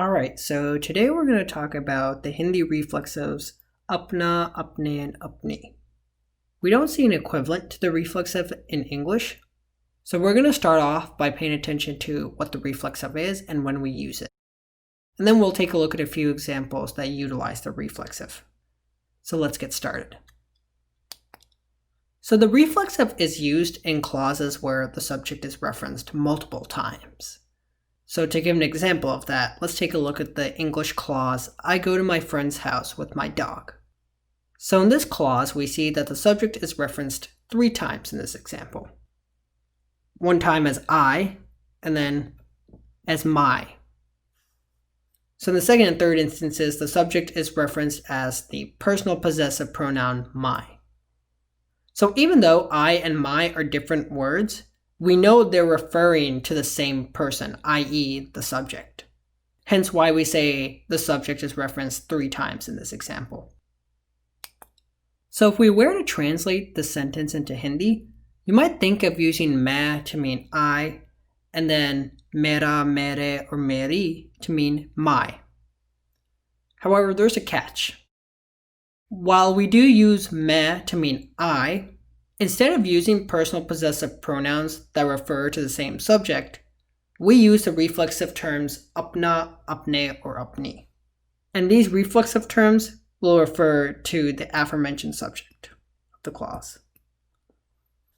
Alright, so today we're going to talk about the Hindi reflexives apna, apne, and apni. We don't see an equivalent to the reflexive in English, so we're going to start off by paying attention to what the reflexive is and when we use it. And then we'll take a look at a few examples that utilize the reflexive. So let's get started. So the reflexive is used in clauses where the subject is referenced multiple times. So to give an example of that, let's take a look at the English clause, I go to my friend's house with my dog. So in this clause, we see that the subject is referenced 3 times in this example. One time as I, and then as my. So in the second and third instances, the subject is referenced as the personal possessive pronoun my. So even though I and my are different words, we know they're referring to the same person, i.e. the subject. Hence why we say the subject is referenced 3 times in this example. So if we were to translate the sentence into Hindi, you might think of using main to mean I, and then mera, mere, or meri to mean my. However, there's a catch. While we do use main to mean I, instead of using personal possessive pronouns that refer to the same subject, we use the reflexive terms apna, apne, or apni. And these reflexive terms will refer to the aforementioned subject of the clause.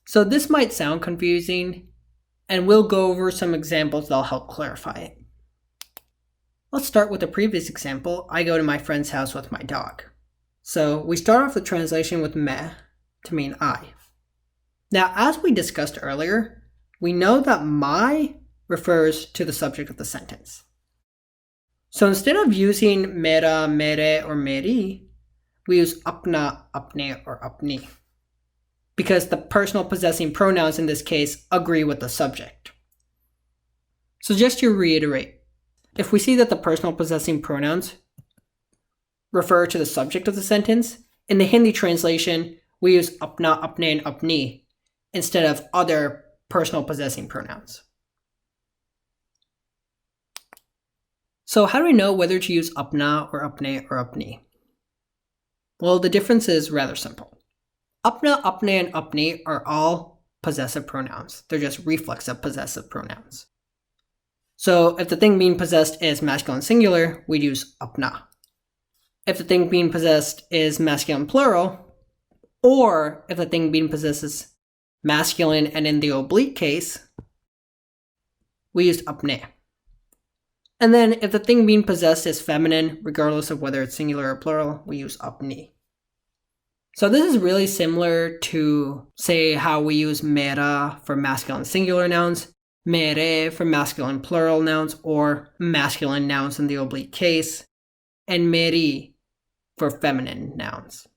So this might sound confusing, and we'll go over some examples that'll help clarify it. Let's start with the previous example, I go to my friend's house with my dog. So we start off the translation with main to mean I. Now, as we discussed earlier, we know that my refers to the subject of the sentence. So instead of using mera, mere, or meri, we use apna, apne, or apni, because the personal possessing pronouns in this case agree with the subject. So just to reiterate, if we see that the personal possessing pronouns refer to the subject of the sentence, in the Hindi translation, we use apna, apne, and apni instead of other personal possessing pronouns. So how do we know whether to use apna or apne or apni? Well, the difference is rather simple. Apna, apne, and apni are all possessive pronouns. They're just reflexive possessive pronouns. So if the thing being possessed is masculine singular, we'd use apna. If the thing being possessed is masculine plural, or if the thing being possessed is masculine and in the oblique case, we used apne. And then if the thing being possessed is feminine, regardless of whether it's singular or plural, we use apni. So this is really similar to, say, how we use mera for masculine singular nouns, mere for masculine plural nouns, or masculine nouns in the oblique case, and meri for feminine nouns.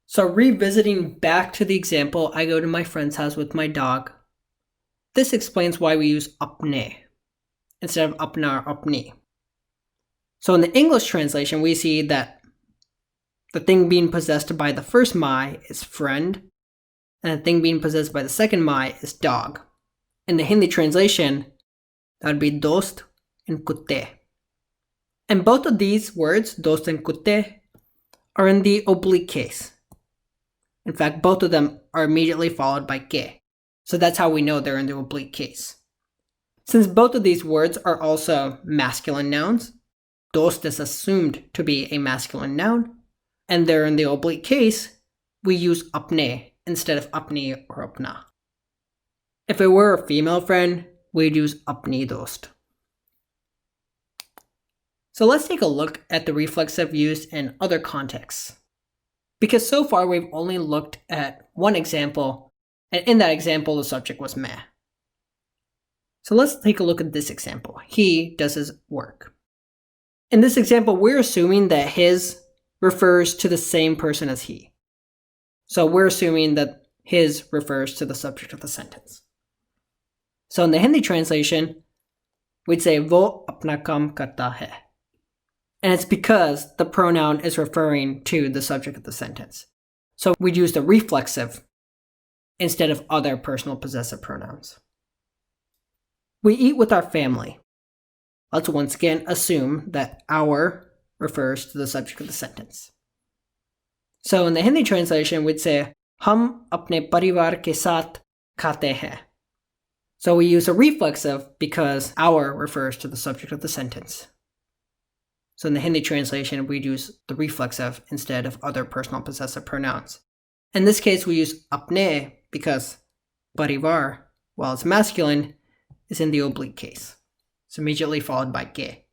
So revisiting back to the example, I go to my friend's house with my dog. This explains why we use apne instead of apna or apni. So in the English translation, we see that the thing being possessed by the first my is friend, and the thing being possessed by the second my is dog. In the Hindi translation, that would be dost and kutte. And both of these words, dost and kutte, are in the oblique case. In fact, both of them are immediately followed by ke. So that's how we know they're in the oblique case. Since both of these words are also masculine nouns, dost is assumed to be a masculine noun, and they're in the oblique case, we use apne instead of apni or apna. If it were a female friend, we'd use apni dost. So let's take a look at the reflexive used in other contexts. Because so far we've only looked at one example, and in that example the subject was main. So let's take a look at this example. He does his work. In this example, we're assuming that his refers to the same person as he. So we're assuming that his refers to the subject of the sentence. So in the Hindi translation, we'd say wo apna kaam karta hai. And it's because the pronoun is referring to the subject of the sentence. So we'd use the reflexive instead of other personal possessive pronouns. We eat with our family. let's once again assume that our refers to the subject of the sentence. So in the Hindi translation, we'd say, हम अपने परिवार के साथ खाते हैं. So we use a reflexive because our refers to the subject of the sentence. So in the Hindi translation, we'd use the reflexive instead of other personal possessive pronouns. In this case, we use apne because parivar, while it's masculine, is in the oblique case. It's immediately followed by ke.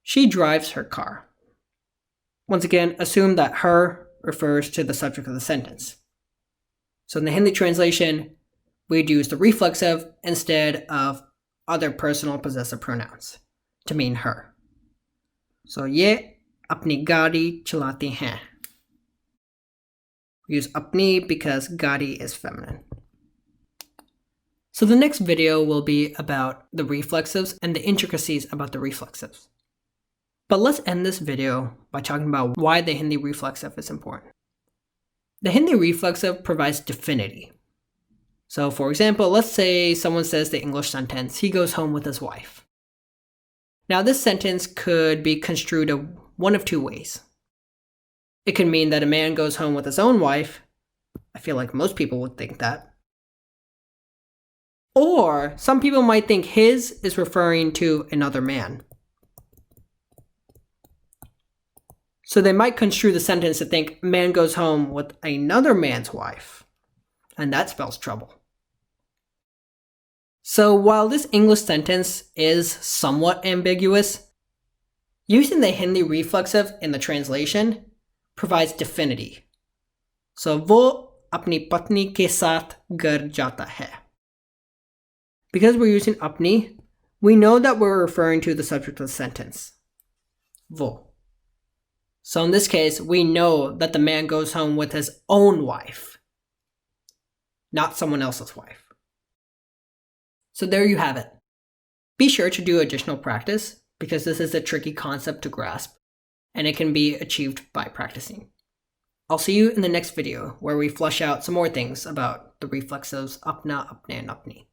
She drives her car. Once again, assume that her refers to the subject of the sentence. So in the Hindi translation, we'd use the reflexive instead of other personal possessive pronouns to mean her. So ye apni gaadi chalati hain. We use apni because gaadi is feminine. So the next video will be about the reflexives and the intricacies about the reflexives. But let's end this video by talking about why the Hindi reflexive is important. The Hindi reflexive provides definity. So for example, let's say someone says the English sentence, he goes home with his wife. Now this sentence could be construed one of two ways. It can mean that a man goes home with his own wife. I feel like most people would think that. Or some people might think his is referring to another man. So they might construe the sentence to think man goes home with another man's wife. And that spells trouble. So while this English sentence is somewhat ambiguous, using the Hindi reflexive in the translation provides definity. So वो अपनी पत्नी के साथ घर जाता है. Because we're using apni, we know that we're referring to the subject of the sentence. Wo. So in this case, we know that the man goes home with his own wife, not someone else's wife. So there you have it. Be sure to do additional practice because this is a tricky concept to grasp and it can be achieved by practicing. I'll see you in the next video where we flesh out some more things about the reflexives apna, apne, and apni.